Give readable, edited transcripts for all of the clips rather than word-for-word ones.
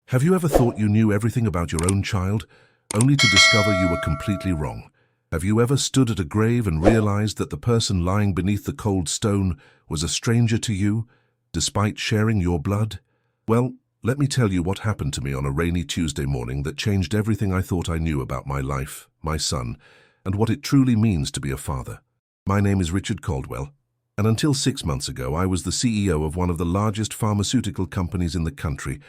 Have you ever thought you knew everything about your own child, only to discover you were completely wrong? Have you ever stood at a grave and realized that the person lying beneath the cold stone was a stranger to you, despite sharing your blood? Well, let me tell you what happened to me on a rainy Tuesday morning that changed everything I thought I knew about my life, my son, and what it truly means to be a father. My name is Richard Caldwell, and until 6 months ago I was the CEO of one of the largest pharmaceutical companies in the country,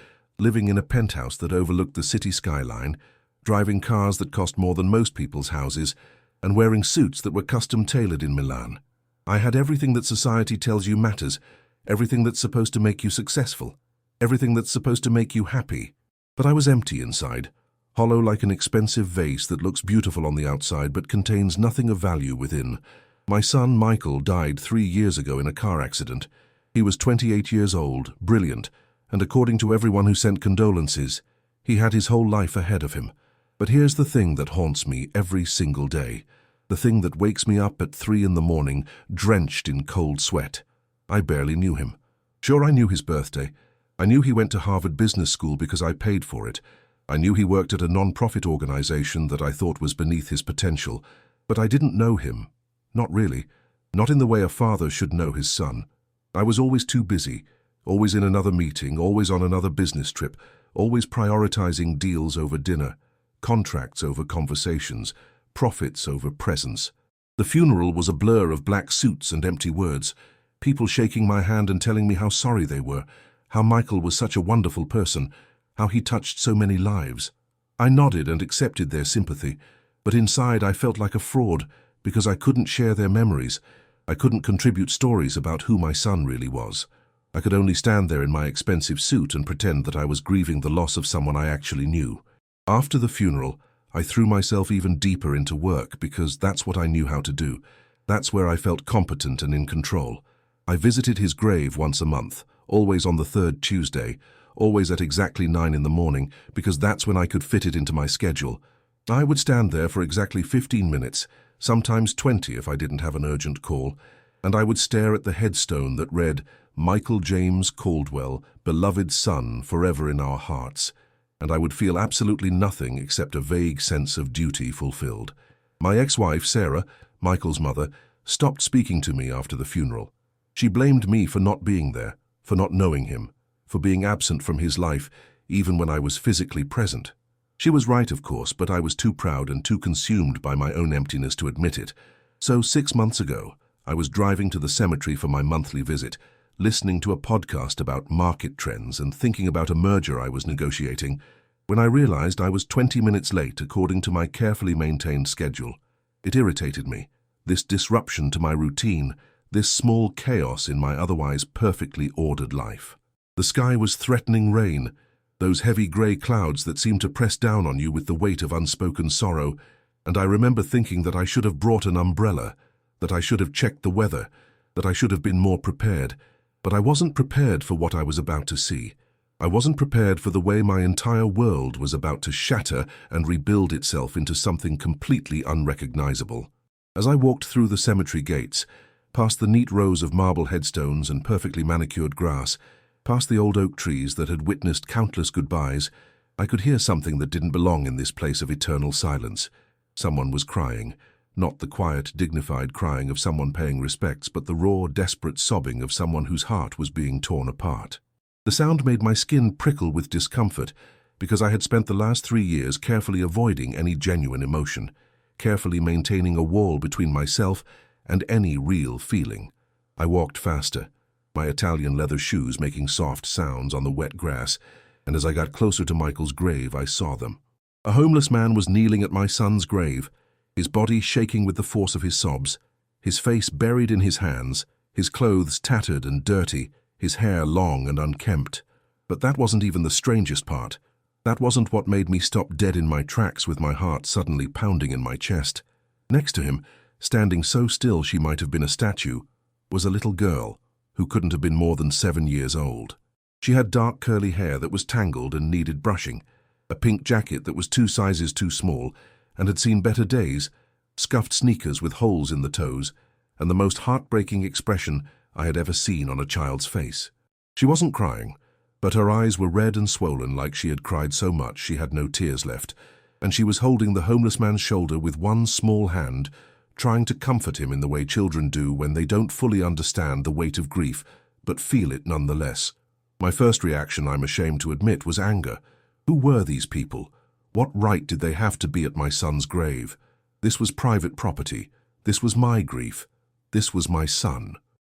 living in a penthouse that overlooked the city skyline, driving cars that cost more than most people's houses, and wearing suits that were custom-tailored in Milan. I had everything that society tells you matters, everything that's supposed to make you successful, everything that's supposed to make you happy. But I was empty inside, hollow like an expensive vase that looks beautiful on the outside but contains nothing of value within. My son Michael died 3 years ago in a car accident. He was 28 years old, brilliant, and according to everyone who sent condolences, he had his whole life ahead of him. But here's the thing that haunts me every single day, the thing that wakes me up at 3 in the morning, drenched in cold sweat. I barely knew him. Sure, I knew his birthday. I knew he went to Harvard Business School because I paid for it. I knew he worked at a non-profit organization that I thought was beneath his potential. But I didn't know him. Not really. Not in the way a father should know his son. I was always too busy, always in another meeting, always on another business trip, always prioritizing deals over dinner, contracts over conversations, profits over presents. The funeral was a blur of black suits and empty words, people shaking my hand and telling me how sorry they were, how Michael was such a wonderful person, how he touched so many lives. I nodded and accepted their sympathy, but inside I felt like a fraud because I couldn't share their memories. I couldn't contribute stories about who my son really was. I could only stand there in my expensive suit and pretend that I was grieving the loss of someone I actually knew. After the funeral, I threw myself even deeper into work because that's what I knew how to do. That's where I felt competent and in control. I visited his grave once a month, always on the third Tuesday, always at exactly 9 in the morning, because that's when I could fit it into my schedule. I would stand there for exactly 15 minutes, sometimes 20 if I didn't have an urgent call, and I would stare at the headstone that read, "Michael James Caldwell, beloved son, forever in our hearts," and I would feel absolutely nothing except a vague sense of duty fulfilled. My ex-wife, Sarah, Michael's mother, stopped speaking to me after the funeral. She blamed me for not being there, for not knowing him, for being absent from his life, even when I was physically present. She was right, of course, but I was too proud and too consumed by my own emptiness to admit it. So 6 months ago, I was driving to the cemetery for my monthly visit, listening to a podcast about market trends and thinking about a merger I was negotiating, when I realized I was 20 minutes late according to my carefully maintained schedule. It irritated me, this disruption to my routine, this small chaos in my otherwise perfectly ordered life. The sky was threatening rain, those heavy grey clouds that seemed to press down on you with the weight of unspoken sorrow, and I remember thinking that I should have brought an umbrella, that I should have checked the weather, that I should have been more prepared. But I wasn't prepared for what I was about to see. I wasn't prepared for the way my entire world was about to shatter and rebuild itself into something completely unrecognizable. As I walked through the cemetery gates, past the neat rows of marble headstones and perfectly manicured grass, past the old oak trees that had witnessed countless goodbyes, I could hear something that didn't belong in this place of eternal silence. Someone was crying. Not the quiet, dignified crying of someone paying respects, but the raw, desperate sobbing of someone whose heart was being torn apart. The sound made my skin prickle with discomfort, because I had spent the last 3 years carefully avoiding any genuine emotion, carefully maintaining a wall between myself and any real feeling. I walked faster, my Italian leather shoes making soft sounds on the wet grass, and as I got closer to Michael's grave, I saw them. A homeless man was kneeling at my son's grave, his body shaking with the force of his sobs, his face buried in his hands, his clothes tattered and dirty, his hair long and unkempt. But that wasn't even the strangest part. That wasn't what made me stop dead in my tracks with my heart suddenly pounding in my chest. Next to him, standing so still she might have been a statue, was a little girl who couldn't have been more than 7 years old. She had dark curly hair that was tangled and needed brushing, a pink jacket that was 2 sizes too small, and had seen better days, scuffed sneakers with holes in the toes, and the most heartbreaking expression I had ever seen on a child's face. She wasn't crying, But her eyes were red and swollen like she had cried so much she had no tears left, and she was holding the homeless man's shoulder with one small hand, trying to comfort him in the way children do when they don't fully understand the weight of grief, but feel it nonetheless. My first reaction, I'm ashamed to admit, was anger. Who were these people? What right did they have to be at my son's grave? This was private property. This was my grief. This was my son.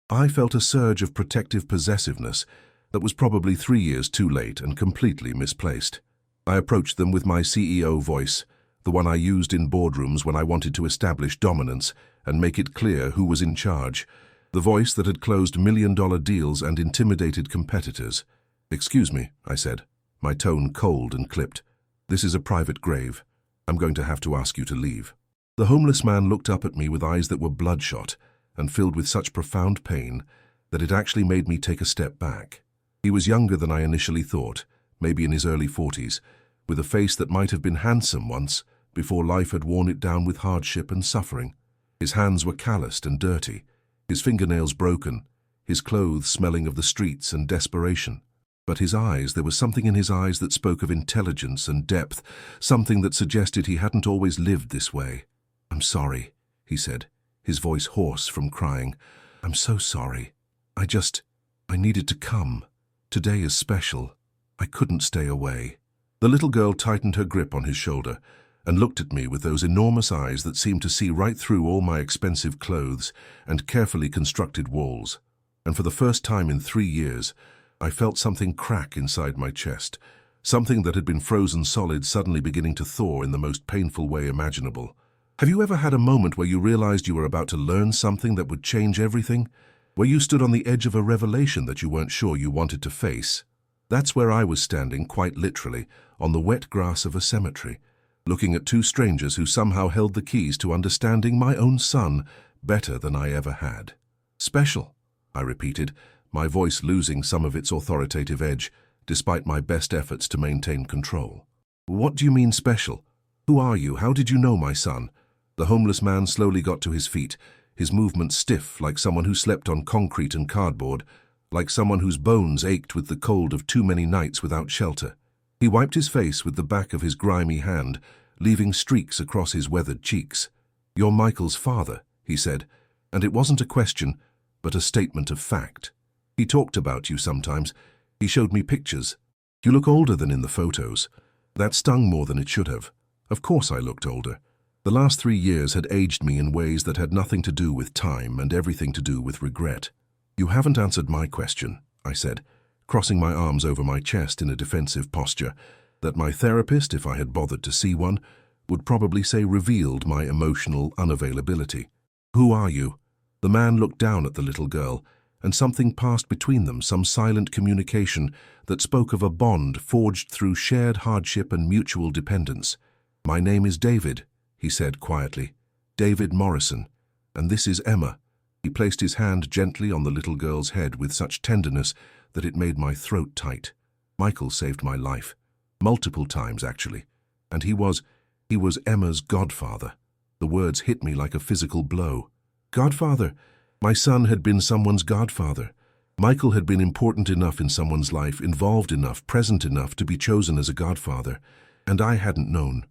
I felt a surge of protective possessiveness that was probably 3 years too late and completely misplaced. I approached them with my CEO voice, the one I used in boardrooms when I wanted to establish dominance and make it clear who was in charge, the voice that had closed million-dollar deals and intimidated competitors. "Excuse me," I said, my tone cold and clipped. "This is a private grave. I'm going to have to ask you to leave." The homeless man looked up at me with eyes that were bloodshot and filled with such profound pain that it actually made me take a step back. He was younger than I initially thought, maybe in his early 40s, with a face that might have been handsome once, before life had worn it down with hardship and suffering. His hands were calloused and dirty, his fingernails broken, his clothes smelling of the streets and desperation. But his eyes, there was something in his eyes that spoke of intelligence and depth, something that suggested he hadn't always lived this way. "I'm sorry," he said, his voice hoarse from crying. "I'm so sorry. I needed to come. Today is special. I couldn't stay away." The little girl tightened her grip on his shoulder and looked at me with those enormous eyes that seemed to see right through all my expensive clothes and carefully constructed walls. And for the first time in 3 years, I felt something crack inside my chest, something that had been frozen solid suddenly beginning to thaw in the most painful way imaginable. Have you ever had a moment where you realized you were about to learn something that would change everything? Where you stood on the edge of a revelation that you weren't sure you wanted to face? That's where I was standing, quite literally, on the wet grass of a cemetery, looking at 2 strangers who somehow held the keys to understanding my own son better than I ever had. "Special," I repeated, my voice losing some of its authoritative edge, despite my best efforts to maintain control. "What do you mean special? Who are you? How did you know my son?" The homeless man slowly got to his feet, his movements stiff like someone who slept on concrete and cardboard, like someone whose bones ached with the cold of too many nights without shelter. He wiped his face with the back of his grimy hand, leaving streaks across his weathered cheeks. "You're Michael's father," he said, and it wasn't a question, but a statement of fact. "He talked about you sometimes. He showed me pictures. You look older than in the photos." That stung more than it should have. Of course I looked older. The last 3 years had aged me in ways that had nothing to do with time and everything to do with regret. "You haven't answered my question," I said, crossing my arms over my chest in a defensive posture that my therapist, if I had bothered to see one, would probably say revealed my emotional unavailability. "Who are you?" The man looked down at the little girl, and something passed between them, some silent communication that spoke of a bond forged through shared hardship and mutual dependence. "My name is David," he said quietly. "David Morrison. And this is Emma." He placed his hand gently on the little girl's head with such tenderness that it made my throat tight. "Michael saved my life. Multiple times, actually. And he was Emma's godfather." The words hit me like a physical blow. Godfather? My son had been someone's godfather. Michael had been important enough in someone's life, involved enough, present enough to be chosen as a godfather. And I hadn't known.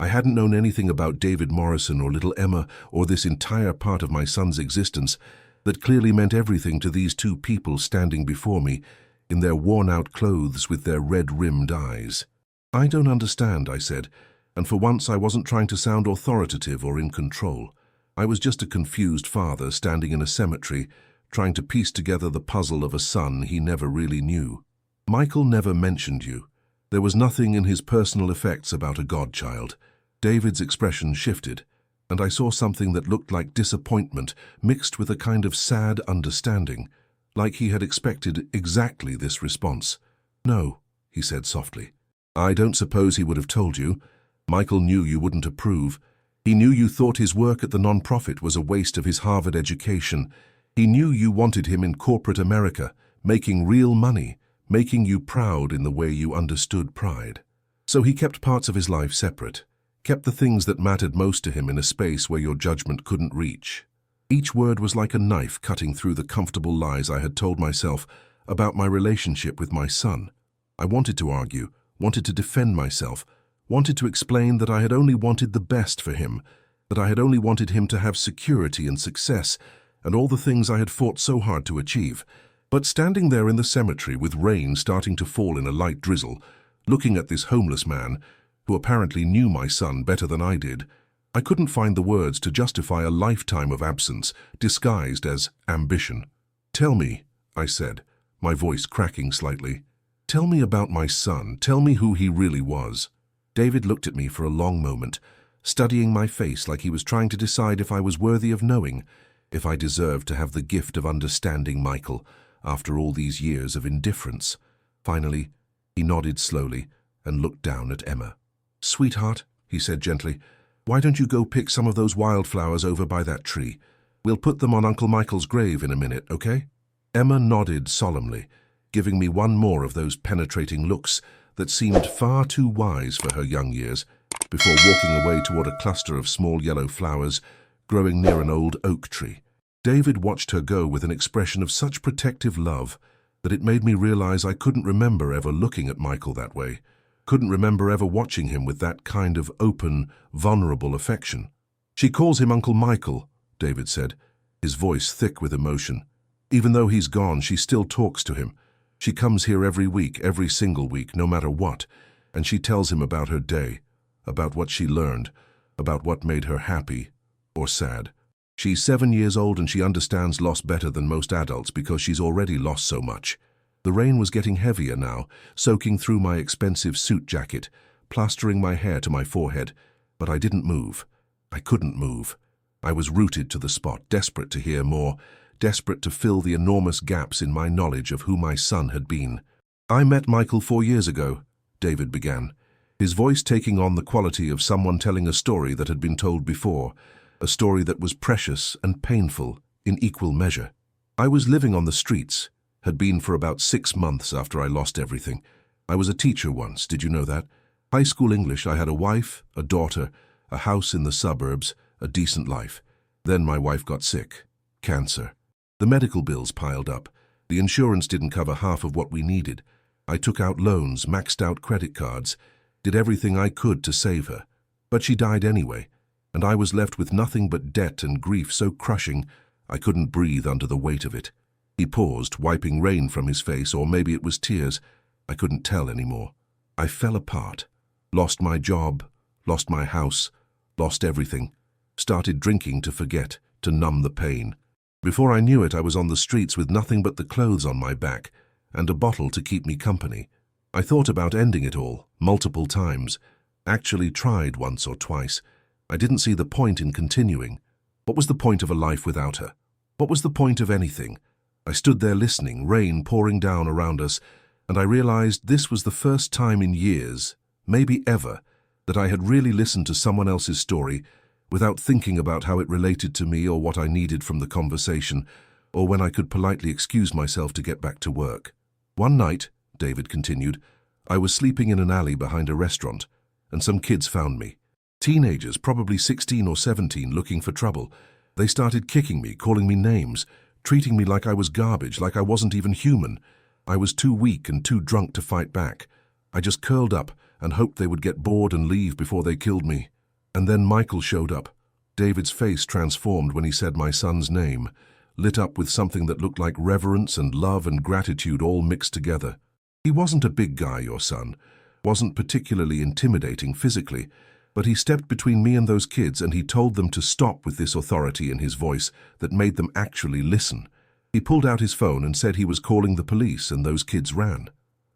I hadn't known anything about David Morrison or little Emma or this entire part of my son's existence that clearly meant everything to these 2 people standing before me in their worn-out clothes with their red-rimmed eyes. "I don't understand," I said, and for once I wasn't trying to sound authoritative or in control. I was just a confused father standing in a cemetery, trying to piece together the puzzle of a son he never really knew. "Michael never mentioned you. There was nothing in his personal effects about a godchild." David's expression shifted, and I saw something that looked like disappointment mixed with a kind of sad understanding, like he had expected exactly this response. "No," he said softly. "I don't suppose he would have told you. Michael knew you wouldn't approve. He knew you thought his work at the non-profit was a waste of his Harvard education. He knew you wanted him in corporate America, making real money, making you proud in the way you understood pride. So he kept parts of his life separate, kept the things that mattered most to him in a space where your judgment couldn't reach." Each word was like a knife cutting through the comfortable lies I had told myself about my relationship with my son. I wanted to argue, wanted to defend myself, wanted to explain that I had only wanted the best for him, that I had only wanted him to have security and success and all the things I had fought so hard to achieve. But standing there in the cemetery with rain starting to fall in a light drizzle, looking at this homeless man, who apparently knew my son better than I did, I couldn't find the words to justify a lifetime of absence disguised as ambition. "Tell me," I said, my voice cracking slightly. "Tell me about my son. Tell me who he really was." David looked at me for a long moment, studying my face like he was trying to decide if I was worthy of knowing, if I deserved to have the gift of understanding Michael after all these years of indifference. Finally, he nodded slowly and looked down at Emma. "Sweetheart," he said gently, "why don't you go pick some of those wildflowers over by that tree? We'll put them on Uncle Michael's grave in a minute, okay?" Emma nodded solemnly, giving me one more of those penetrating looks that seemed far too wise for her young years, before walking away toward a cluster of small yellow flowers growing near an old oak tree. David watched her go with an expression of such protective love that it made me realize I couldn't remember ever looking at Michael that way, couldn't remember ever watching him with that kind of open, vulnerable affection. "She calls him Uncle Michael," David said, his voice thick with emotion. "Even though he's gone, she still talks to him. She comes here every week, every single week, no matter what, and she tells him about her day, about what she learned, about what made her happy or sad. She's 7 years old and she understands loss better than most adults because she's already lost so much." The rain was getting heavier now, soaking through my expensive suit jacket, plastering my hair to my forehead, but I didn't move. I couldn't move. I was rooted to the spot, desperate to hear more, desperate to fill the enormous gaps in my knowledge of who my son had been. "I met Michael 4 years ago," David began, his voice taking on the quality of someone telling a story that had been told before, a story that was precious and painful in equal measure. "I was living on the streets, had been for about 6 months after I lost everything. I was a teacher once, did you know that? High school English. I had a wife, a daughter, a house in the suburbs, a decent life. Then my wife got sick. Cancer. The medical bills piled up. The insurance didn't cover half of what we needed. I took out loans, maxed out credit cards, did everything I could to save her. But she died anyway, and I was left with nothing but debt and grief so crushing I couldn't breathe under the weight of it." He paused, wiping rain from his face, or maybe it was tears. I couldn't tell anymore. "I fell apart. Lost my job, lost my house, lost everything. Started drinking to forget, to numb the pain. Before I knew it, I was on the streets with nothing but the clothes on my back and a bottle to keep me company. I thought about ending it all, multiple times. Actually tried once or twice. I didn't see the point in continuing. What was the point of a life without her? What was the point of anything? I stood there listening, rain pouring down around us, and I realized this was the first time in years, maybe ever, that I had really listened to someone else's story without thinking about how it related to me or what I needed from the conversation, or when I could politely excuse myself to get back to work. "One night," David continued, "I was sleeping in an alley behind a restaurant, and some kids found me. Teenagers, probably 16 or 17, looking for trouble. They started kicking me, calling me names, treating me like I was garbage, like I wasn't even human. I was too weak and too drunk to fight back. I just curled up and hoped they would get bored and leave before they killed me. And then Michael showed up." David's face transformed when he said my son's name, lit up with something that looked like reverence and love and gratitude all mixed together. "He wasn't a big guy, your son, wasn't particularly intimidating physically, but he stepped between me and those kids and he told them to stop with this authority in his voice that made them actually listen. He pulled out his phone and said he was calling the police, and those kids ran.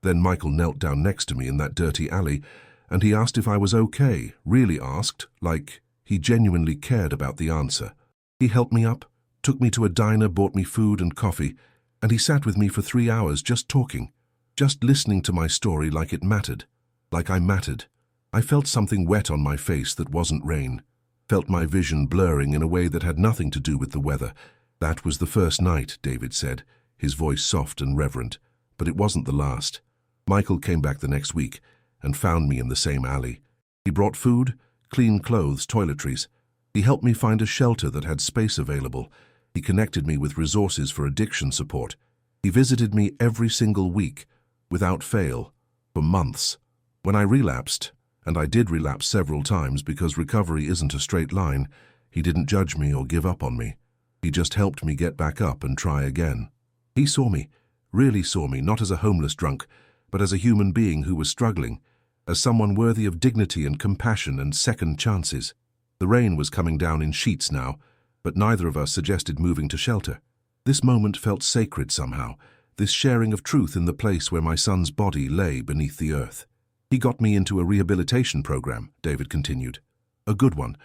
Then Michael knelt down next to me in that dirty alley and he asked if I was okay, really asked, like he genuinely cared about the answer. He helped me up, took me to a diner, bought me food and coffee, and he sat with me for 3 hours just talking, just listening to my story like it mattered, like I mattered. I felt something wet on my face that wasn't rain, felt my vision blurring in a way that had nothing to do with the weather. That was the first night, David said, his voice soft and reverent, but it wasn't the last. Michael came back the next week and found me in the same alley. He brought food, clean clothes, toiletries. He helped me find a shelter that had space available. He connected me with resources for addiction support. He visited me every single week, without fail, For months. When I relapsed, and I did relapse several times because recovery isn't a straight line, he didn't judge me or give up on me. He just helped me get back up and try again. He saw me, really saw me, not as a homeless drunk, but as a human being who was struggling, as someone worthy of dignity and compassion and second chances. The rain was coming down in sheets now, but neither of us suggested moving to shelter. This moment felt sacred somehow, this sharing of truth in the place where my son's body lay beneath the earth. He got me into a rehabilitation program, David continued. A good one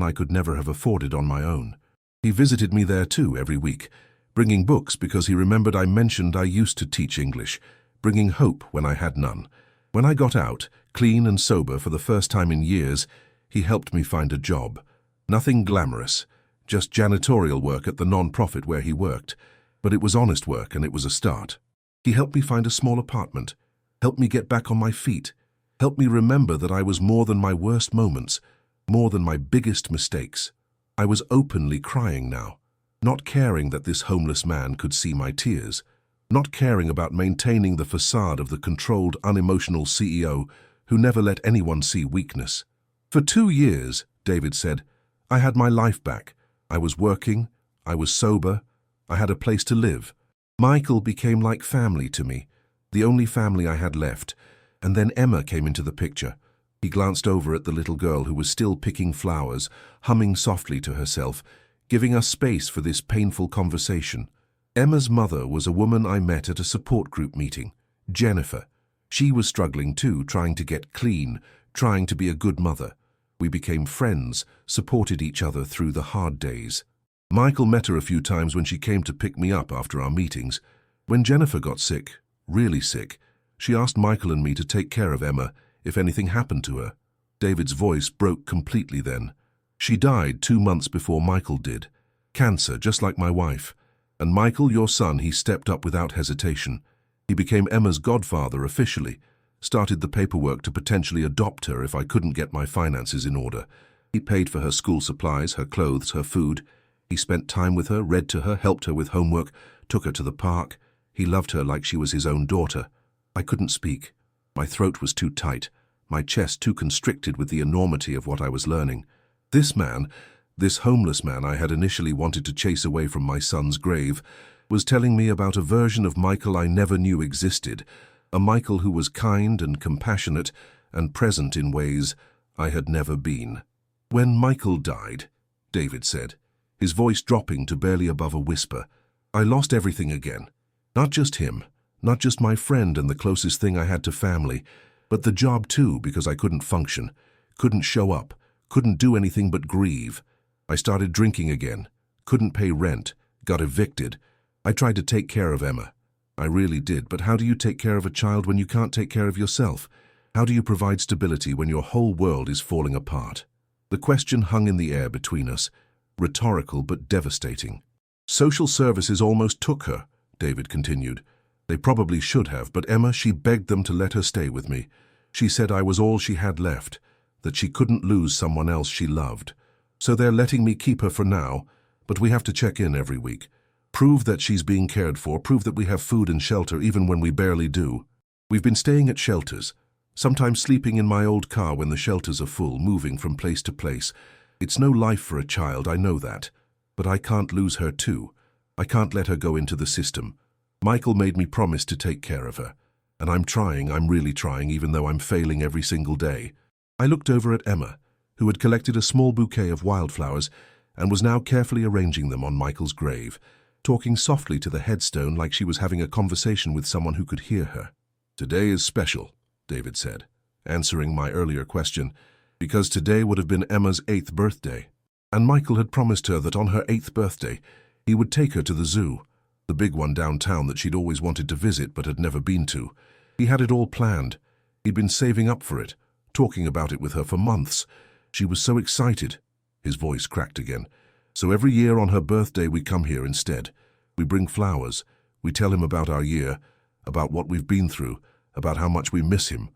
I could never have afforded on my own. He visited me there too every week, bringing books because he remembered I mentioned I used to teach English, bringing hope when I had none. When I got out, clean and sober for the first time in years, he helped me find a job. Nothing glamorous, just janitorial work at the non-profit where he worked. But it was honest work and it was a start. He helped me find a small apartment, helped me get back on my feet, helped me remember that I was more than my worst moments, more than my biggest mistakes. I was openly crying now, not caring that this homeless man could see my tears, not caring about maintaining the facade of the controlled, unemotional CEO who never let anyone see weakness. For 2 years, David said, I had my life back. I was working, I was sober, I had a place to live. Michael became like family to me, the only family I had left, and then Emma came into the picture. He glanced over at the little girl who was still picking flowers, humming softly to herself, giving us space for this painful conversation. Emma's mother was a woman I met at a support group meeting, Jennifer. She was struggling too, trying to get clean, trying to be a good mother. We became friends, supported each other through the hard days. Michael met her a few times when she came to pick me up after our meetings. When Jennifer got sick, really sick, she asked Michael and me to take care of Emma if anything happened to her. David's voice broke completely then. She died 2 months before Michael did. Cancer, just like my wife. And Michael, your son, he stepped up without hesitation. He became Emma's godfather officially, started the paperwork to potentially adopt her if I couldn't get my finances in order. He paid for her school supplies, her clothes, her food. He spent time with her, read to her, helped her with homework, took her to the park. He loved her like she was his own daughter. I couldn't speak. My throat was too tight, my chest too constricted with the enormity of what I was learning. This man, this homeless man I had initially wanted to chase away from my son's grave, was telling me about a version of Michael I never knew existed, a Michael who was kind and compassionate and present in ways I had never been. When Michael died, David said, his voice dropping to barely above a whisper, I lost everything again. Not just him, not just my friend and the closest thing I had to family, but the job too, because I couldn't function, couldn't show up, couldn't do anything but grieve. I started drinking again, couldn't pay rent, got evicted. I tried to take care of Emma. I really did, but how do you take care of a child when you can't take care of yourself? How do you provide stability when your whole world is falling apart? The question hung in the air between us, rhetorical but devastating. Social services almost took her, David continued. They probably should have, but Emma, she begged them to let her stay with me. She said I was all she had left, that she couldn't lose someone else she loved. So they're letting me keep her for now, but we have to check in every week. Prove that she's being cared for, prove that we have food and shelter even when we barely do. We've been staying at shelters, sometimes sleeping in my old car when the shelters are full, moving from place to place. It's no life for a child, I know that. But I can't lose her too. I can't let her go into the system. Michael made me promise to take care of her. And I'm trying, I'm really trying, even though I'm failing every single day. I looked over at Emma, who had collected a small bouquet of wildflowers and was now carefully arranging them on Michael's grave, talking softly to the headstone like she was having a conversation with someone who could hear her. Today is special, David said, answering my earlier question, because today would have been Emma's 8th birthday. And Michael had promised her that on her 8th birthday, he would take her to the zoo, the big one downtown that she'd always wanted to visit but had never been to. He had it all planned. He'd been saving up for it, talking about it with her for months. She was so excited. His voice cracked again. So every year on her birthday we come here instead. We bring flowers. We tell him about our year, about what we've been through, about how much we miss him.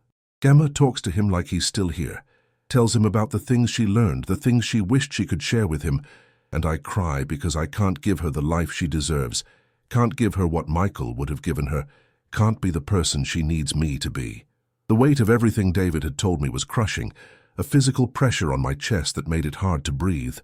Emma talks to him like he's still here, tells him about the things she learned, the things she wished she could share with him, and I cry because I can't give her the life she deserves, can't give her what Michael would have given her, can't be the person she needs me to be. The weight of everything David had told me was crushing, a physical pressure on my chest that made it hard to breathe.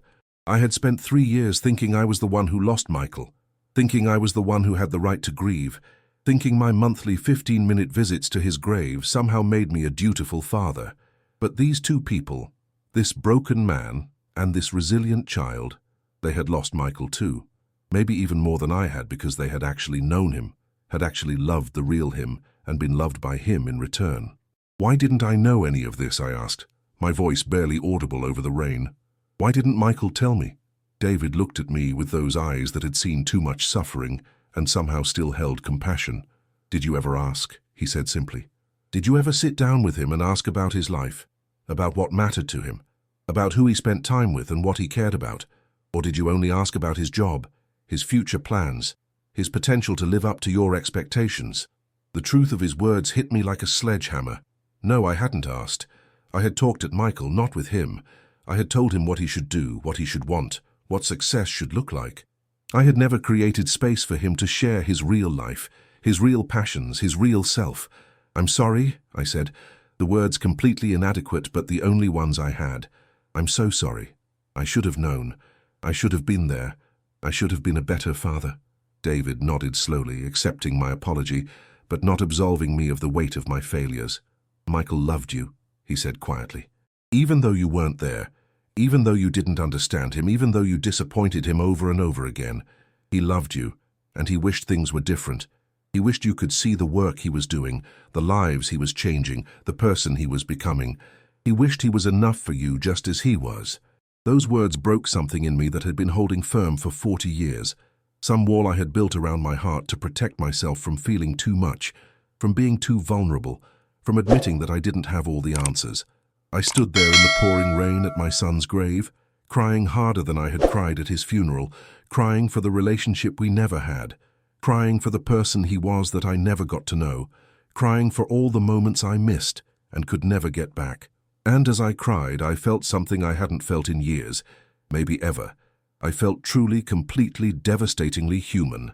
I had spent 3 years thinking I was the one who lost Michael, thinking I was the one who had the right to grieve, thinking my monthly 15-minute visits to his grave somehow made me a dutiful father. But these two people, this broken man and this resilient child, they had lost Michael too. Maybe even more than I had, because they had actually known him, had actually loved the real him, and been loved by him in return. Why didn't I know any of this, I asked, my voice barely audible over the rain. Why didn't Michael tell me? David looked at me with those eyes that had seen too much suffering and somehow still held compassion. Did you ever ask? He said simply. Did you ever sit down with him and ask about his life? About what mattered to him? About who he spent time with and what he cared about? Or did you only ask about his job, his future plans, his potential to live up to your expectations? The truth of his words hit me like a sledgehammer. No, I hadn't asked. I had talked at Michael, not with him. I had told him what he should do, what he should want, what success should look like. I had never created space for him to share his real life, his real passions, his real self. I'm sorry, I said, the words completely inadequate but the only ones I had. I'm so sorry. I should have known. I should have been there. I should have been a better father. David nodded slowly, accepting my apology, but not absolving me of the weight of my failures. Michael loved you, he said quietly. Even though you weren't there, even though you didn't understand him, even though you disappointed him over and over again, he loved you, and he wished things were different. He wished you could see the work he was doing, the lives he was changing, the person he was becoming. He wished he was enough for you just as he was. Those words broke something in me that had been holding firm for 40 years. Some wall I had built around my heart to protect myself from feeling too much, from being too vulnerable, from admitting that I didn't have all the answers. I stood there in the pouring rain at my son's grave, crying harder than I had cried at his funeral, crying for the relationship we never had, crying for the person he was that I never got to know, crying for all the moments I missed and could never get back. And as I cried, I felt something I hadn't felt in years, maybe ever. I felt truly, completely, devastatingly human.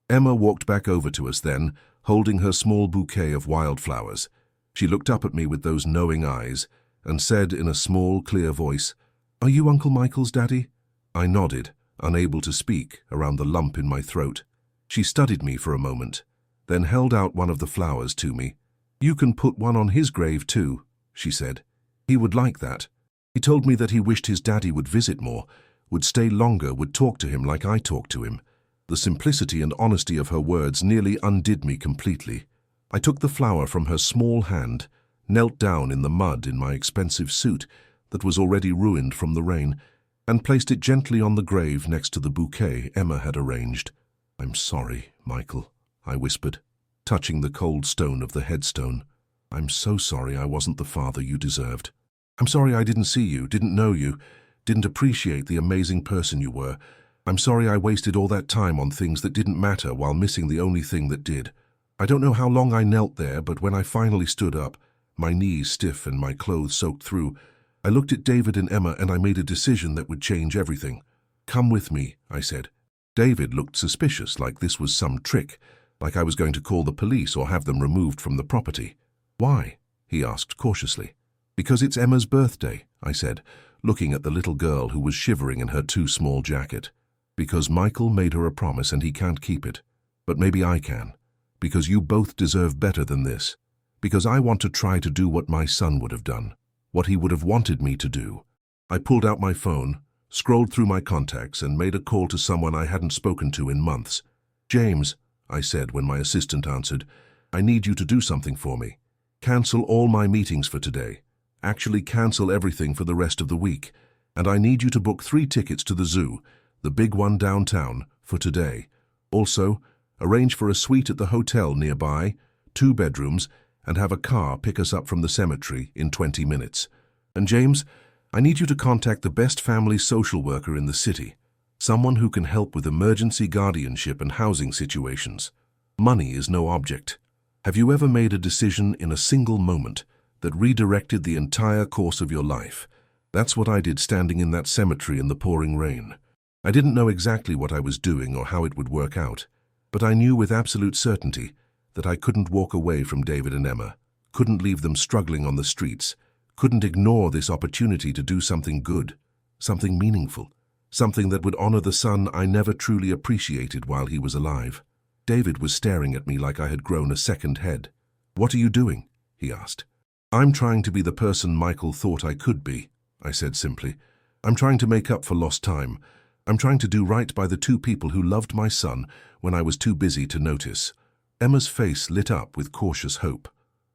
Emma walked back over to us then, holding her small bouquet of wildflowers. She looked up at me with those knowing eyes and said in a small, clear voice, "Are you Uncle Michael's daddy?" I nodded, unable to speak, around the lump in my throat. She studied me for a moment, then held out one of the flowers to me. "You can put one on his grave too," she said. "He would like that. He told me that he wished his daddy would visit more, would stay longer, would talk to him like I talked to him." The simplicity and honesty of her words nearly undid me completely. I took the flower from her small hand, knelt down in the mud in my expensive suit that was already ruined from the rain, and placed it gently on the grave next to the bouquet Emma had arranged. "I'm sorry, Michael," I whispered, touching the cold stone of the headstone. "I'm so sorry I wasn't the father you deserved. I'm sorry I didn't see you, didn't know you, didn't appreciate the amazing person you were. I'm sorry I wasted all that time on things that didn't matter while missing the only thing that did. I don't know how long I knelt there, but when I finally stood up, my knees stiff and my clothes soaked through, I looked at David and Emma and I made a decision that would change everything. 'Come with me,' I said." David looked suspicious, like this was some trick, like I was going to call the police or have them removed from the property. "Why?" he asked cautiously. "Because it's Emma's birthday," I said, looking at the little girl who was shivering in her too small jacket. "Because Michael made her a promise and he can't keep it. But maybe I can. Because you both deserve better than this. Because I want to try to do what my son would have done, what he would have wanted me to do." I pulled out my phone, scrolled through my contacts, and made a call to someone I hadn't spoken to in months. "James," I said when my assistant answered, "I need you to do something for me. Cancel all my meetings for today. Actually cancel everything for the rest of the week. And I need you to book 3 tickets to the zoo, the big one downtown, for today. Also, arrange for a suite at the hotel nearby, 2 bedrooms, and have a car pick us up from the cemetery in 20 minutes. And James, I need you to contact the best family social worker in the city, someone who can help with emergency guardianship and housing situations. Money is no object. Have you ever made a decision in a single moment that redirected the entire course of your life? That's what I did standing in that cemetery in the pouring rain. I didn't know exactly what I was doing or how it would work out, but I knew with absolute certainty that I couldn't walk away from David and Emma. couldn't leave them struggling on the streets, couldn't ignore this opportunity to do something good, something meaningful, something that would honor the son I never truly appreciated while he was alive. David was staring at me like I had grown a second head. "What are you doing?" he asked. "I'm trying to be the person Michael thought I could be," I said simply. "I'm trying to make up for lost time. I'm trying to do right by the two people who loved my son when I was too busy to notice." Emma's face lit up with cautious hope.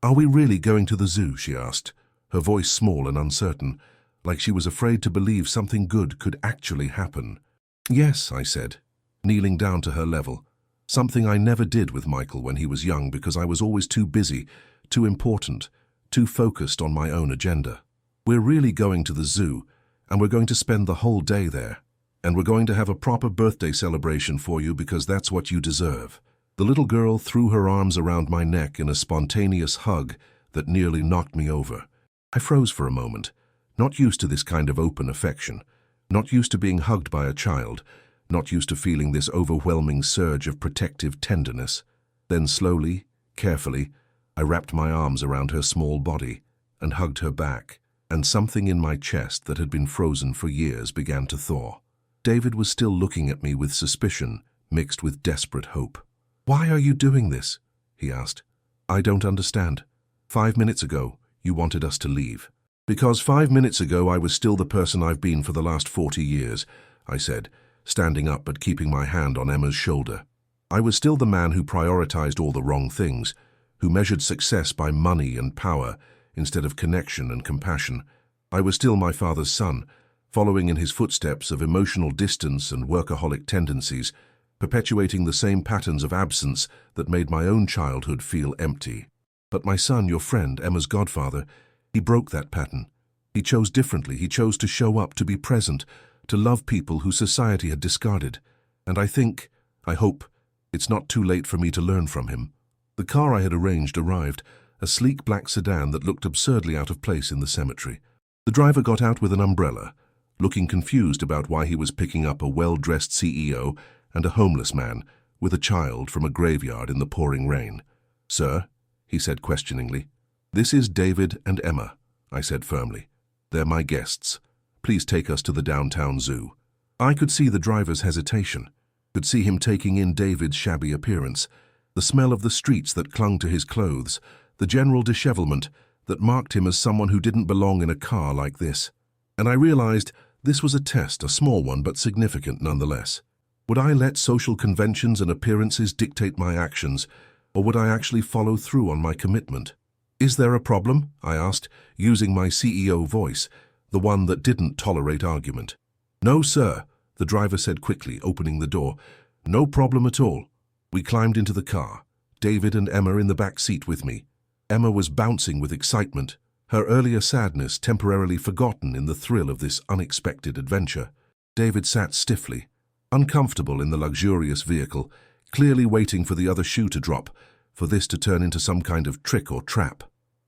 "Are we really going to the zoo?" she asked, her voice small and uncertain, like she was afraid to believe something good could actually happen. "Yes," I said, kneeling down to her level, something I never did with Michael when he was young because I was always too busy, too important, too focused on my own agenda. "We're really going to the zoo, and we're going to spend the whole day there. And we're going to have a proper birthday celebration for you because that's what you deserve." The little girl threw her arms around my neck in a spontaneous hug that nearly knocked me over. I froze for a moment, not used to this kind of open affection, not used to being hugged by a child, not used to feeling this overwhelming surge of protective tenderness. Then slowly, carefully, I wrapped my arms around her small body and hugged her back, and something in my chest that had been frozen for years began to thaw. David was still looking at me with suspicion, mixed with desperate hope. "Why are you doing this?" he asked. "I don't understand. 5 minutes ago, you wanted us to leave." "Because 5 minutes ago I was still the person I've been for the last 40 years, I said, standing up but keeping my hand on Emma's shoulder. "I was still the man who prioritized all the wrong things, who measured success by money and power instead of connection and compassion. I was still my father's son, following in his footsteps of emotional distance and workaholic tendencies, perpetuating the same patterns of absence that made my own childhood feel empty. But my son, your friend, Emma's godfather, he broke that pattern. He chose differently. He chose to show up, to be present, to love people who society had discarded. And I hope, it's not too late for me to learn from him." The car I had arranged arrived, a sleek black sedan that looked absurdly out of place in the cemetery. The driver got out with an umbrella, looking confused about why he was picking up a well-dressed CEO and a homeless man with a child from a graveyard in the pouring rain. "Sir," he said questioningly. "This is David and Emma," I said firmly. "They're my guests. Please take us to the downtown zoo." I could see the driver's hesitation, could see him taking in David's shabby appearance, the smell of the streets that clung to his clothes, the general dishevelment that marked him as someone who didn't belong in a car like this. And I realized this was a test, a small one but significant nonetheless. Would I let social conventions and appearances dictate my actions, or would I actually follow through on my commitment? "Is there a problem?" I asked, using my CEO voice, the one that didn't tolerate argument. "No, sir," the driver said quickly, opening the door. "No problem at all." We climbed into the car, David and Emma in the back seat with me. Emma was bouncing with excitement, her earlier sadness temporarily forgotten in the thrill of this unexpected adventure. David sat stiffly, uncomfortable in the luxurious vehicle, clearly waiting for the other shoe to drop, for this to turn into some kind of trick or trap.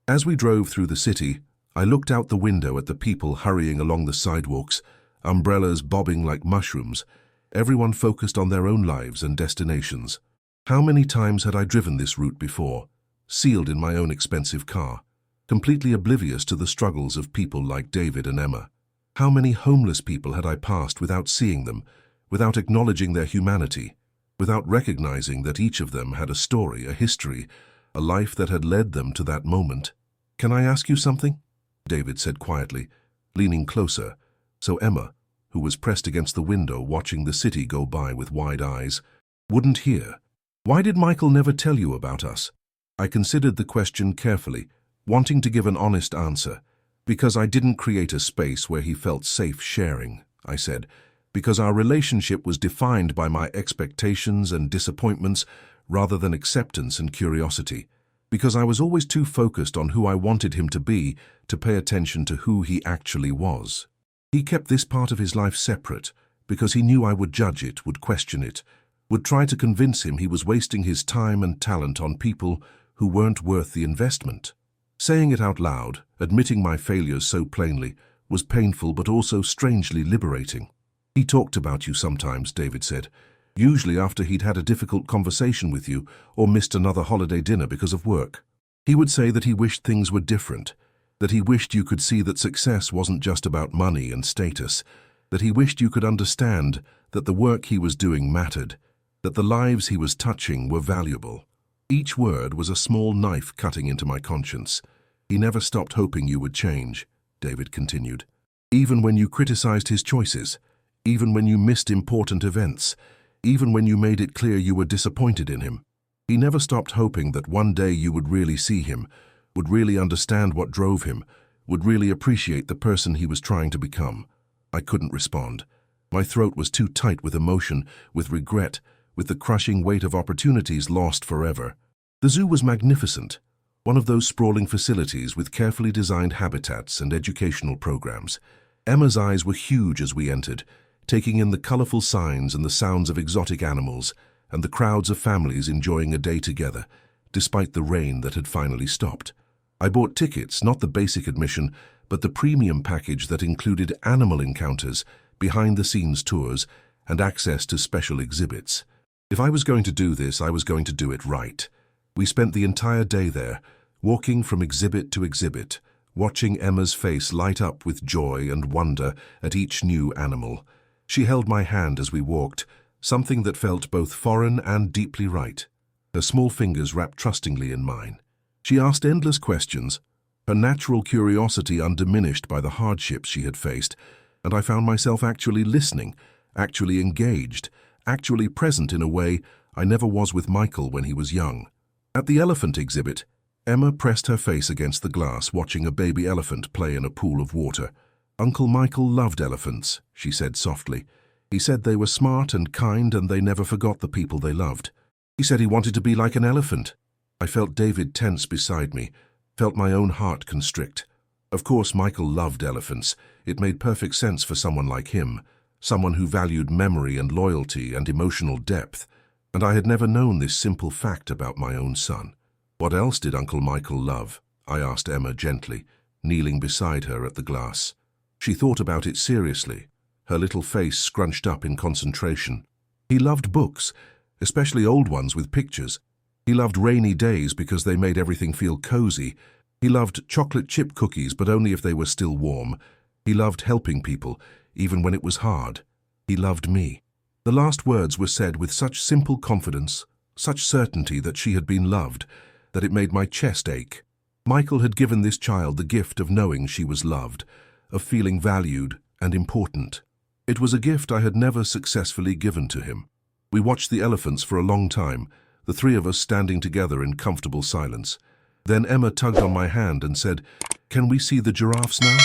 As we drove through the city, I looked out the window at the people hurrying along the sidewalks, umbrellas bobbing like mushrooms, everyone focused on their own lives and destinations. How many times had I driven this route before, sealed in my own expensive car, completely oblivious to the struggles of people like David and Emma? How many homeless people had I passed without seeing them, without acknowledging their humanity, without recognizing that each of them had a story, a history, a life that had led them to that moment? "Can I ask you something?" David said quietly, leaning closer, so Emma, who was pressed against the window watching the city go by with wide eyes, wouldn't hear. "Why did Michael never tell you about us?" I considered the question carefully, wanting to give an honest answer. "Because I didn't create a space where he felt safe sharing," I said. "Because our relationship was defined by my expectations and disappointments rather than acceptance and curiosity. Because I was always too focused on who I wanted him to be to pay attention to who he actually was. He kept this part of his life separate because he knew I would judge it, would question it, would try to convince him he was wasting his time and talent on people who weren't worth the investment." Saying it out loud, admitting my failures so plainly, was painful but also strangely liberating. "He talked about you sometimes," David said, "usually after he'd had a difficult conversation with you or missed another holiday dinner because of work. He would say that he wished things were different, that he wished you could see that success wasn't just about money and status, that he wished you could understand that the work he was doing mattered, that the lives he was touching were valuable. Each word was a small knife cutting into my conscience. He never stopped hoping you would change, David continued. Even when you criticized his choices, even when you missed important events, even when you made it clear you were disappointed in him. He never stopped hoping that one day you would really see him, would really understand what drove him, would really appreciate the person he was trying to become. I couldn't respond. My throat was too tight with emotion, with regret, with the crushing weight of opportunities lost forever. The zoo was magnificent, one of those sprawling facilities with carefully designed habitats and educational programs. Emma's eyes were huge as we entered, taking in the colorful signs and the sounds of exotic animals, and the crowds of families enjoying a day together, despite the rain that had finally stopped. I bought tickets, not the basic admission, but the premium package that included animal encounters, behind-the-scenes tours, and access to special exhibits. If I was going to do this, I was going to do it right. We spent the entire day there, walking from exhibit to exhibit, watching Emma's face light up with joy and wonder at each new animal. She held my hand as we walked, something that felt both foreign and deeply right. Her small fingers wrapped trustingly in mine. She asked endless questions, her natural curiosity undiminished by the hardships she had faced, and I found myself actually listening, actually engaged, actually present in a way I never was with Michael when he was young. At the elephant exhibit, Emma pressed her face against the glass watching a baby elephant play in a pool of water. "Uncle Michael loved elephants," she said softly. "He said they were smart and kind and they never forgot the people they loved. He said he wanted to be like an elephant." I felt David tense beside me, felt my own heart constrict. Of course, Michael loved elephants. It made perfect sense for someone like him, someone who valued memory and loyalty and emotional depth. And I had never known this simple fact about my own son. "What else did Uncle Michael love?" I asked Emma gently, kneeling beside her at the glass. She thought about it seriously, her little face scrunched up in concentration. "He loved books, especially old ones with pictures. He loved rainy days because they made everything feel cozy. He loved chocolate chip cookies, but only if they were still warm. He loved helping people, even when it was hard. He loved me." The last words were said with such simple confidence, such certainty that she had been loved, that it made my chest ache. Michael had given this child the gift of knowing she was loved, of feeling valued and important. It was a gift I had never successfully given to him. We watched the elephants for a long time, the three of us standing together in comfortable silence. Then Emma tugged on my hand and said, "Can we see the giraffes now?"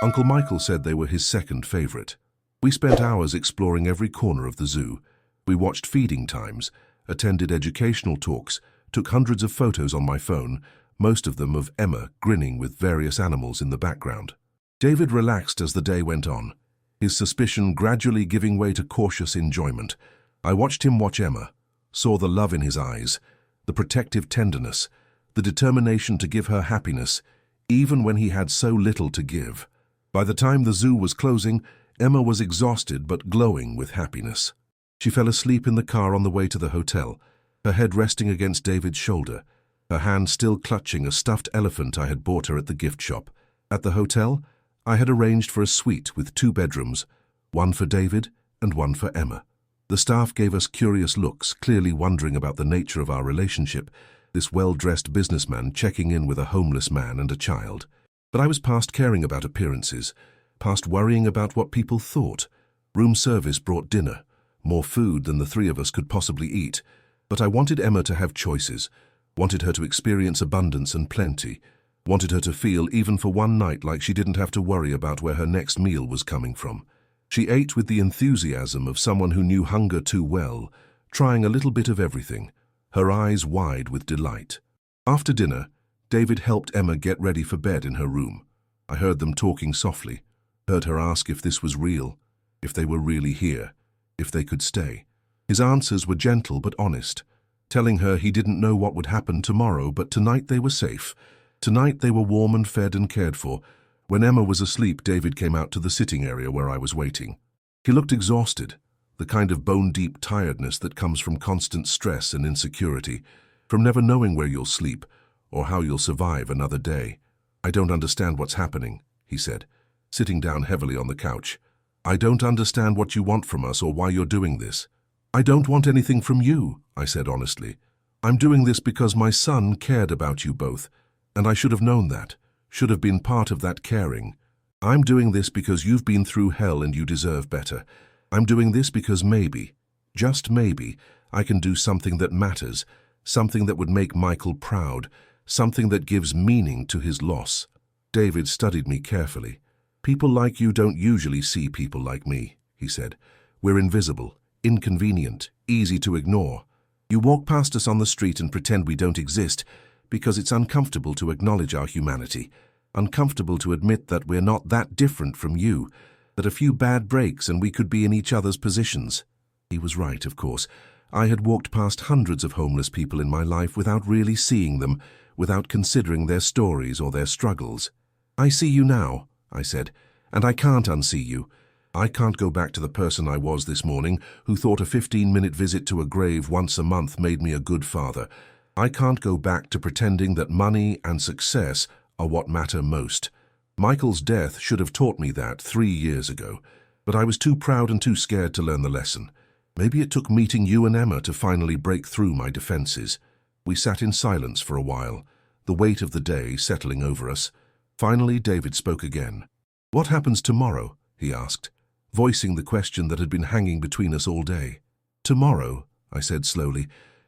Uncle Michael said they were his second favorite. We spent hours exploring every corner of the zoo. We watched feeding times, attended educational talks, took hundreds of photos on my phone, most of them of Emma grinning with various animals in the background. David relaxed as the day went on, his suspicion gradually giving way to cautious enjoyment. I watched him watch Emma, saw the love in his eyes, the protective tenderness, the determination to give her happiness, even when he had so little to give. By the time the zoo was closing, Emma was exhausted but glowing with happiness. She fell asleep in the car on the way to the hotel, her head resting against David's shoulder, her hand still clutching a stuffed elephant I had bought her at the gift shop. At the hotel, I had arranged for a suite with 2 bedrooms, one for David and one for Emma. The staff gave us curious looks, clearly wondering about the nature of our relationship, this well-dressed businessman checking in with a homeless man and a child. But I was past caring about appearances, past worrying about what people thought. Room service brought dinner, more food than the 3 of us could possibly eat, but I wanted Emma to have choices, wanted her to experience abundance and plenty, wanted her to feel, even for one night, like she didn't have to worry about where her next meal was coming from. She ate with the enthusiasm of someone who knew hunger too well, trying a little bit of everything, her eyes wide with delight. After dinner, David helped Emma get ready for bed in her room. I heard them talking softly, heard her ask if this was real, if they were really here, if they could stay. His answers were gentle but honest, telling her he didn't know what would happen tomorrow, but tonight they were safe. Tonight they were warm and fed and cared for. When Emma was asleep, David came out to the sitting area where I was waiting. He looked exhausted, the kind of bone-deep tiredness that comes from constant stress and insecurity, from never knowing where you'll sleep, or how you'll survive another day. I don't understand what's happening, he said, sitting down heavily on the couch. I don't understand what you want from us or why you're doing this. I don't want anything from you, I said honestly. I'm doing this because my son cared about you both, and I should have known that, should have been part of that caring. I'm doing this because you've been through hell and you deserve better. I'm doing this because maybe, just maybe, I can do something that matters, something that would make Michael proud, something that gives meaning to his loss. David studied me carefully. People like you don't usually see people like me, he said. We're invisible, inconvenient, easy to ignore. You walk past us on the street and pretend we don't exist because it's uncomfortable to acknowledge our humanity, uncomfortable to admit that we're not that different from you, that a few bad breaks and we could be in each other's positions. He was right, of course. I had walked past hundreds of homeless people in my life without really seeing them, without considering their stories or their struggles. I see you now, I said, and I can't unsee you. I can't go back to the person I was this morning who thought a 15-minute visit to a grave once a month made me a good father. I can't go back to pretending that money and success are what matter most. Michael's death should have taught me that 3 years ago, but I was too proud and too scared to learn the lesson. Maybe it took meeting you and Emma to finally break through my defenses. We sat in silence for a while, the weight of the day settling over us. Finally, David spoke again. What happens tomorrow? He asked, voicing the question that had been hanging between us all day. Tomorrow, I said slowly,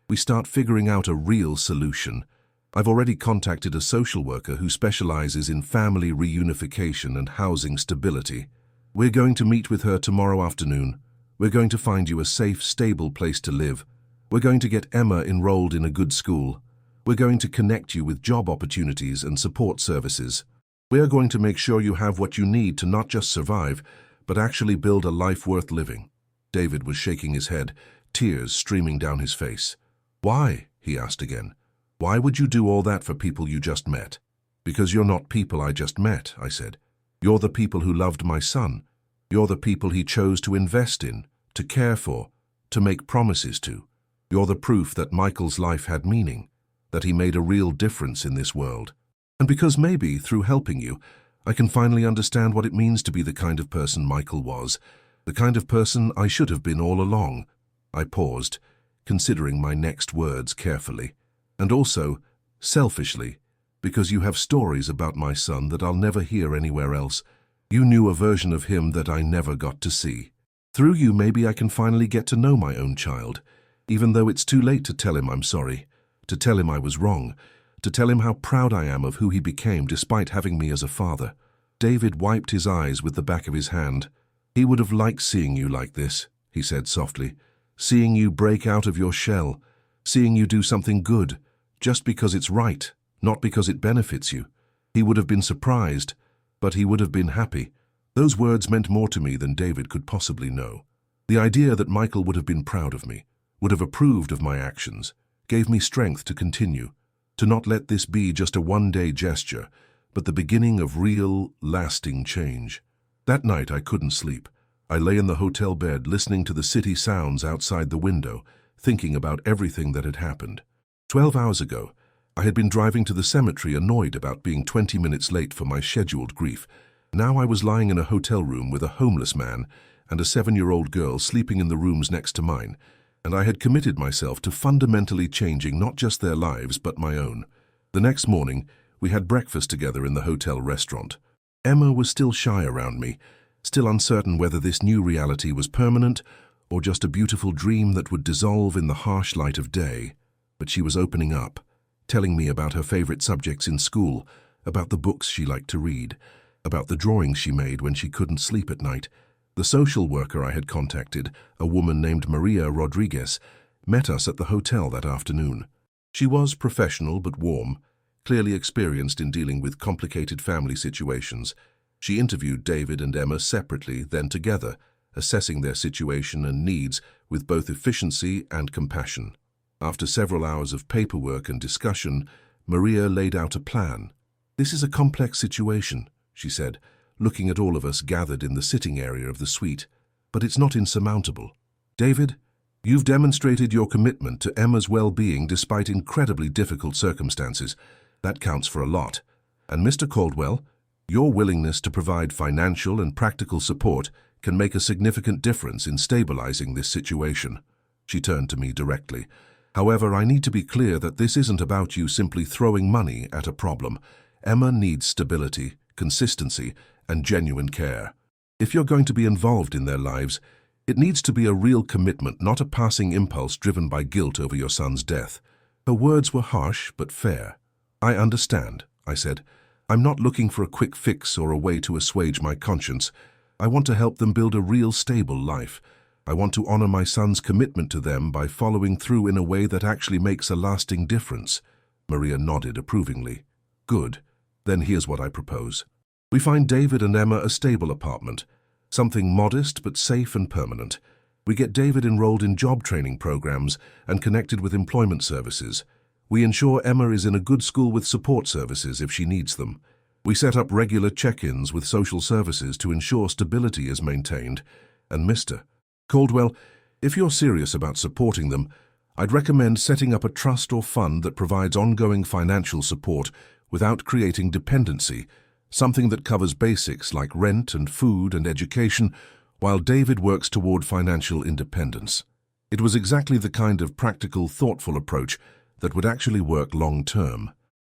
we start figuring out a real solution. I've already contacted a social worker who specializes in family reunification and housing stability. We're going to meet with her tomorrow afternoon. We're going to find you a safe, stable place to live. We're going to get Emma enrolled in a good school. We're going to connect you with job opportunities and support services. We're going to make sure you have what you need to not just survive, but actually build a life worth living. David was shaking his head, tears streaming down his face. Why? He asked again. Why would you do all that for people you just met? Because you're not people I just met, I said. You're the people who loved my son. You're the people he chose to invest in, to care for, to make promises to. You're the proof that Michael's life had meaning, that he made a real difference in this world. And because maybe, through helping you, I can finally understand what it means to be the kind of person Michael was, the kind of person I should have been all along. I paused, considering my next words carefully. And also, selfishly, because you have stories about my son that I'll never hear anywhere else. You knew a version of him that I never got to see. Through you, maybe I can finally get to know my own child, even though it's too late to tell him I'm sorry, to tell him I was wrong, to tell him how proud I am of who he became despite having me as a father. David wiped his eyes with the back of his hand. He would have liked seeing you like this, he said softly, seeing you break out of your shell, seeing you do something good, just because it's right, not because it benefits you. He would have been surprised, but he would have been happy. Those words meant more to me than David could possibly know. The idea that Michael would have been proud of me, would have approved of my actions, gave me strength to continue, to not let this be just a one-day gesture, but the beginning of real, lasting change. That night I couldn't sleep. I lay in the hotel bed listening to the city sounds outside the window, thinking about everything that had happened. 12 hours ago, I had been driving to the cemetery annoyed about being 20 minutes late for my scheduled grief. Now I was lying in a hotel room with a homeless man and a 7-year-old girl sleeping in the rooms next to mine, and I had committed myself to fundamentally changing not just their lives but my own. The next morning, we had breakfast together in the hotel restaurant. Emma was still shy around me, still uncertain whether this new reality was permanent or just a beautiful dream that would dissolve in the harsh light of day. But she was opening up, telling me about her favorite subjects in school, about the books she liked to read, about the drawings she made when she couldn't sleep at night. The social worker I had contacted, a woman named Maria Rodriguez, met us at the hotel that afternoon. She was professional but warm, clearly experienced in dealing with complicated family situations. She interviewed David and Emma separately, then together, assessing their situation and needs with both efficiency and compassion. After several hours of paperwork and discussion, Maria laid out a plan. "This is a complex situation," she said, looking at all of us gathered in the sitting area of the suite, "but it's not insurmountable. David, you've demonstrated your commitment to Emma's well-being despite incredibly difficult circumstances, That counts for a lot. And Mr. Caldwell, your willingness to provide financial and practical support can make a significant difference in stabilizing this situation." She turned to me directly. "However, I need to be clear that this isn't about you simply throwing money at a problem. Emma needs stability, consistency, and genuine care. If you're going to be involved in their lives, it needs to be a real commitment, not a passing impulse driven by guilt over your son's death." Her words were harsh but fair. "I understand," I said. "I'm not looking for a quick fix or a way to assuage my conscience. I want to help them build a real, stable life. I want to honor my son's commitment to them by following through in a way that actually makes a lasting difference." Maria nodded approvingly. "Good. Then here's what I propose. We find David and Emma a stable apartment, something modest but safe and permanent. We get David enrolled in job training programs and connected with employment services. We ensure Emma is in a good school with support services if she needs them. We set up regular check-ins with social services to ensure stability is maintained. And Mr. Caldwell, if you're serious about supporting them, I'd recommend setting up a trust or fund that provides ongoing financial support without creating dependency, something that covers basics like rent and food and education, while David works toward financial independence." It was exactly the kind of practical, thoughtful approach that would actually work long-term.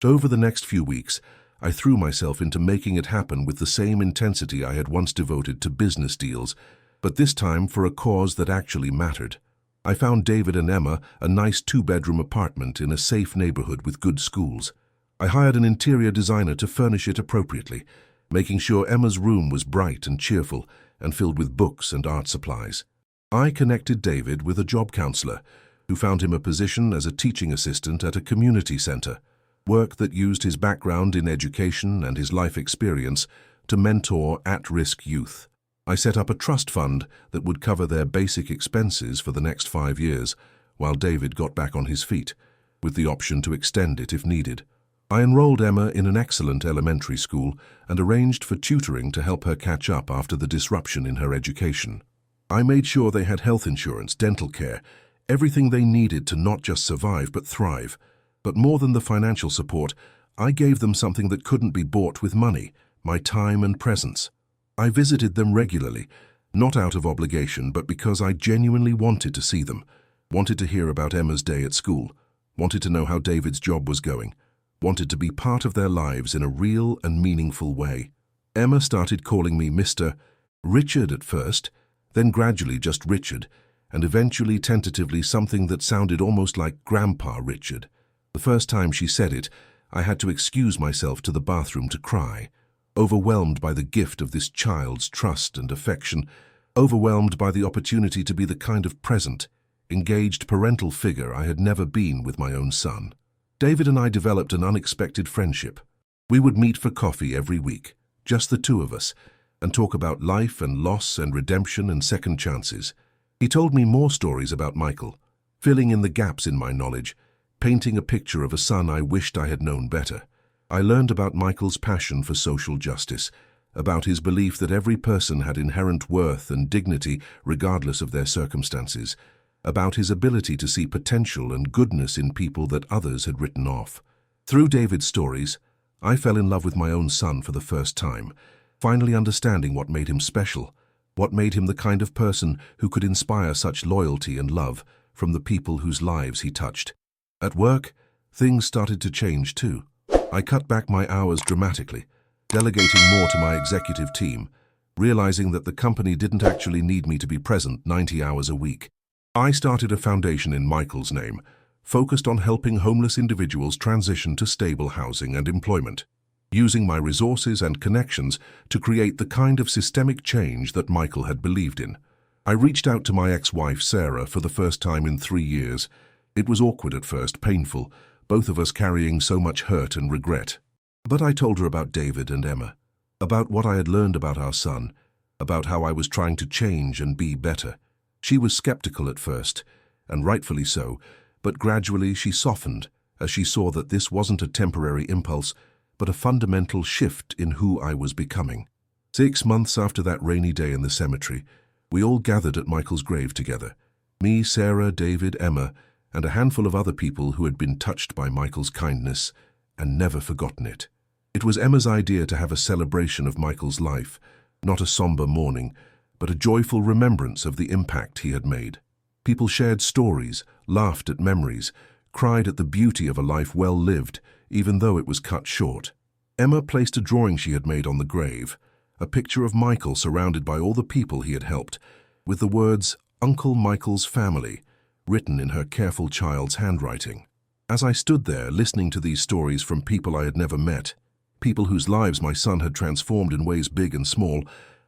Over the next few weeks, I threw myself into making it happen with the same intensity I had once devoted to business deals, but this time for a cause that actually mattered. I found David and Emma a nice 2-bedroom apartment in a safe neighborhood with good schools. I hired an interior designer to furnish it appropriately, making sure Emma's room was bright and cheerful and filled with books and art supplies. I connected David with a job counselor who found him a position as a teaching assistant at a community center, work that used his background in education and his life experience to mentor at-risk youth. I set up a trust fund that would cover their basic expenses for the next 5 years, while David got back on his feet, with the option to extend it if needed. I enrolled Emma in an excellent elementary school and arranged for tutoring to help her catch up after the disruption in her education. I made sure they had health insurance, dental care, everything they needed to not just survive but thrive. But more than the financial support, I gave them something that couldn't be bought with money: my time and presence. I visited them regularly, not out of obligation, but because I genuinely wanted to see them, wanted to hear about Emma's day at school, wanted to know how David's job was going, wanted to be part of their lives in a real and meaningful way. Emma started calling me Mr. Richard at first, then gradually just Richard, and eventually tentatively something that sounded almost like Grandpa Richard. The first time she said it, I had to excuse myself to the bathroom to cry, overwhelmed by the gift of this child's trust and affection, overwhelmed by the opportunity to be the kind of present, engaged parental figure I had never been with my own son. David and I developed an unexpected friendship. We would meet for coffee every week, just the two of us, and talk about life and loss and redemption and second chances. He told me more stories about Michael, filling in the gaps in my knowledge, painting a picture of a son I wished I had known better. I learned about Michael's passion for social justice, about his belief that every person had inherent worth and dignity regardless of their circumstances, about his ability to see potential and goodness in people that others had written off. Through David's stories, I fell in love with my own son for the first time, finally understanding what made him special, what made him the kind of person who could inspire such loyalty and love from the people whose lives he touched. At work, things started to change too. I cut back my hours dramatically, delegating more to my executive team, realizing that the company didn't actually need me to be present 90 hours a week. I started a foundation in Michael's name, focused on helping homeless individuals transition to stable housing and employment, using my resources and connections to create the kind of systemic change that Michael had believed in. I reached out to my ex-wife, Sarah, for the first time in 3 years. It was awkward at first, painful, both of us carrying so much hurt and regret. But I told her about David and Emma, about what I had learned about our son, about how I was trying to change and be better. She was skeptical at first, and rightfully so, but gradually she softened as she saw that this wasn't a temporary impulse, but a fundamental shift in who I was becoming. 6 months after that rainy day in the cemetery, we all gathered at Michael's grave together. Me, Sarah, David, Emma, and a handful of other people who had been touched by Michael's kindness and never forgotten it. It was Emma's idea to have a celebration of Michael's life, not a somber mourning, but a joyful remembrance of the impact he had made. People shared stories, laughed at memories, cried at the beauty of a life well lived, even though it was cut short. Emma placed a drawing she had made on the grave, a picture of Michael surrounded by all the people he had helped, with the words, "Uncle Michael's family," written in her careful child's handwriting. As I stood there listening to these stories from people I had never met, people whose lives my son had transformed in ways big and small,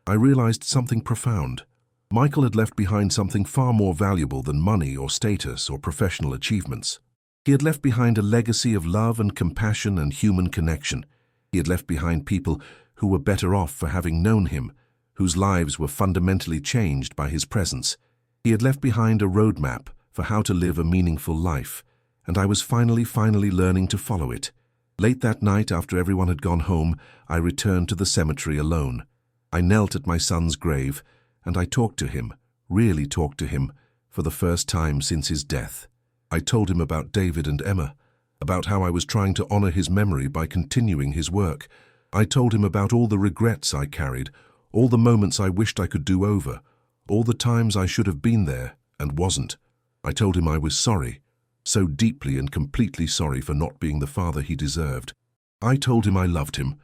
I realized something profound. Michael had left behind something far more valuable than money or status or professional achievements. He had left behind a legacy of love and compassion and human connection. He had left behind people who were better off for having known him, whose lives were fundamentally changed by his presence. He had left behind a roadmap for how to live a meaningful life, and I was finally learning to follow it. Late that night, after everyone had gone home, I returned to the cemetery alone. I knelt at my son's grave, and I talked to him, really talked to him, for the first time since his death. I told him about David and Emma, about how I was trying to honor his memory by continuing his work. I told him about all the regrets I carried, all the moments I wished I could do over, all the times I should have been there and wasn't. I told him I was sorry, so deeply and completely sorry for not being the father he deserved. I told him I loved him,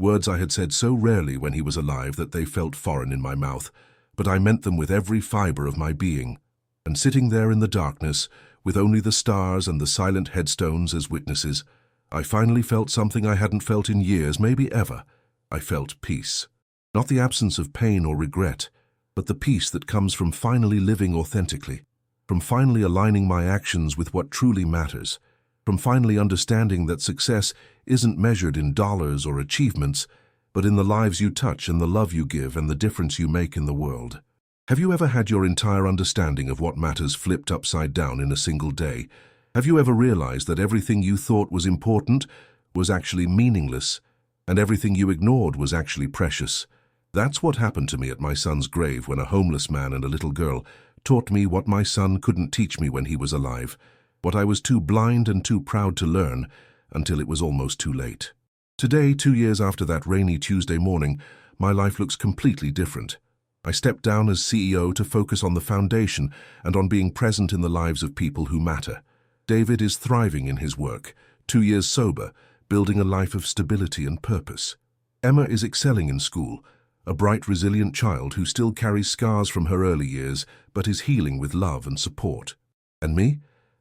words I had said so rarely when he was alive that they felt foreign in my mouth, but I meant them with every fiber of my being. And sitting there in the darkness, with only the stars and the silent headstones as witnesses, I finally felt something I hadn't felt in years, maybe ever. I felt peace. Not the absence of pain or regret, but the peace that comes from finally living authentically, from finally aligning my actions with what truly matters, from finally understanding that success isn't measured in dollars or achievements, but in the lives you touch and the love you give and the difference you make in the world. Have you ever had your entire understanding of what matters flipped upside down in a single day? Have you ever realized that everything you thought was important was actually meaningless, and everything you ignored was actually precious? That's what happened to me at my son's grave when a homeless man and a little girl taught me what my son couldn't teach me when he was alive, what I was too blind and too proud to learn until it was almost too late. Today, 2 years after that rainy Tuesday morning, my life looks completely different. I stepped down as CEO to focus on the foundation and on being present in the lives of people who matter. David is thriving in his work, 2 years sober, building a life of stability and purpose. Emma is excelling in school, a bright, resilient child who still carries scars from her early years, but is healing with love and support. And me?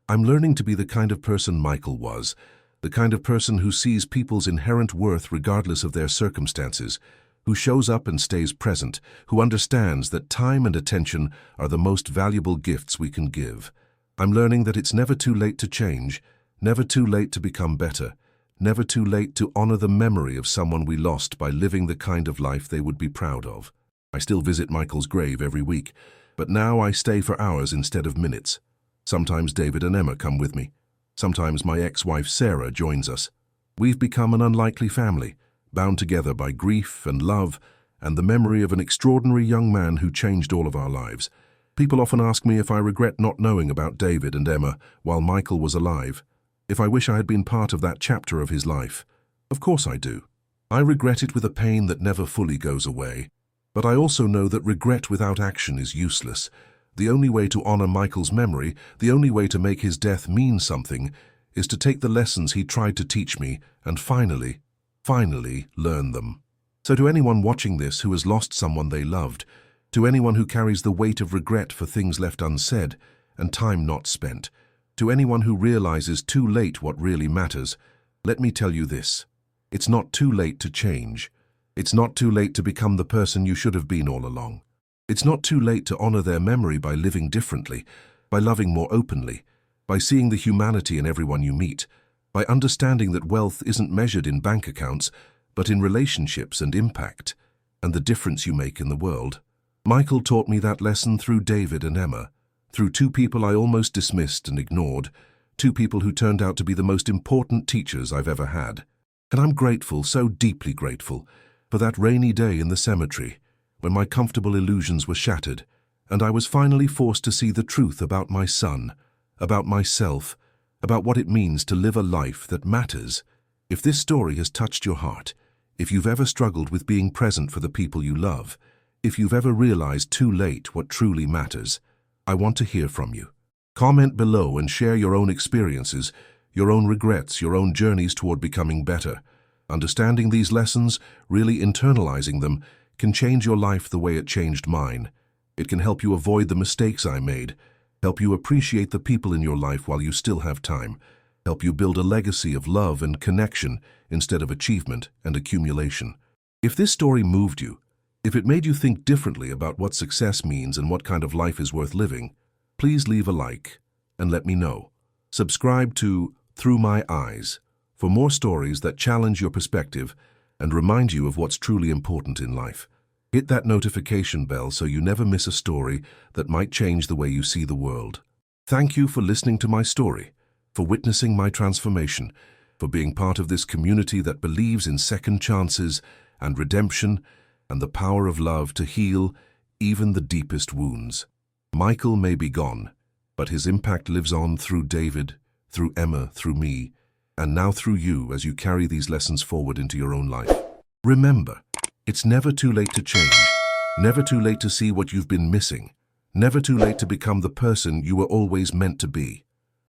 I'm learning to be the kind of person Michael was, the kind of person who sees people's inherent worth regardless of their circumstances, who shows up and stays present, who understands that time and attention are the most valuable gifts we can give. I'm learning that it's never too late to change, never too late to become better, never too late to honor the memory of someone we lost by living the kind of life they would be proud of. I still visit Michael's grave every week, but now I stay for hours instead of minutes. Sometimes David and Emma come with me. Sometimes my ex-wife Sarah joins us. We've become an unlikely family, bound together by grief and love and the memory of an extraordinary young man who changed all of our lives. People often ask me if I regret not knowing about David and Emma while Michael was alive, if I wish I had been part of that chapter of his life. Of course I do. I regret it with a pain that never fully goes away, but I also know that regret without action is useless. The only way to honor Michael's memory, the only way to make his death mean something, is to take the lessons he tried to teach me and finally learn them. So to anyone watching this who has lost someone they loved, to anyone who carries the weight of regret for things left unsaid and time not spent, to anyone who realizes too late what really matters, let me tell you this. It's not too late to change. It's not too late to become the person you should have been all along. It's not too late to honor their memory by living differently, by loving more openly, by seeing the humanity in everyone you meet, by understanding that wealth isn't measured in bank accounts, but in relationships and impact, and the difference you make in the world. Michael taught me that lesson through David and Emma, through two people I almost dismissed and ignored, two people who turned out to be the most important teachers I've ever had. And I'm grateful, so deeply grateful, for that rainy day in the cemetery, when my comfortable illusions were shattered, and I was finally forced to see the truth about my son, about myself, about what it means to live a life that matters, If this story has touched your heart, if you've ever struggled with being present for the people you love, if you've ever realized too late what truly matters, I want to hear from you. Comment below and share your own experiences, your own regrets, your own journeys toward becoming better. Understanding these lessons, really internalizing them, can change your life the way it changed mine. It can help you avoid the mistakes I made, help you appreciate the people in your life while you still have time, help you build a legacy of love and connection instead of achievement and accumulation. If this story moved you, if it made you think differently about what success means and what kind of life is worth living, please leave a like and let me know. Subscribe to Through My Eyes for more stories that challenge your perspective and remind you of what's truly important in life. Hit that notification bell so you never miss a story that might change the way you see the world. Thank you for listening to my story, for witnessing my transformation, for being part of this community that believes in second chances and redemption and the power of love to heal even the deepest wounds. Michael may be gone, but his impact lives on through David, through Emma, through me, and now through you as you carry these lessons forward into your own life. Remember, it's never too late to change, never too late to see what you've been missing, never too late to become the person you were always meant to be.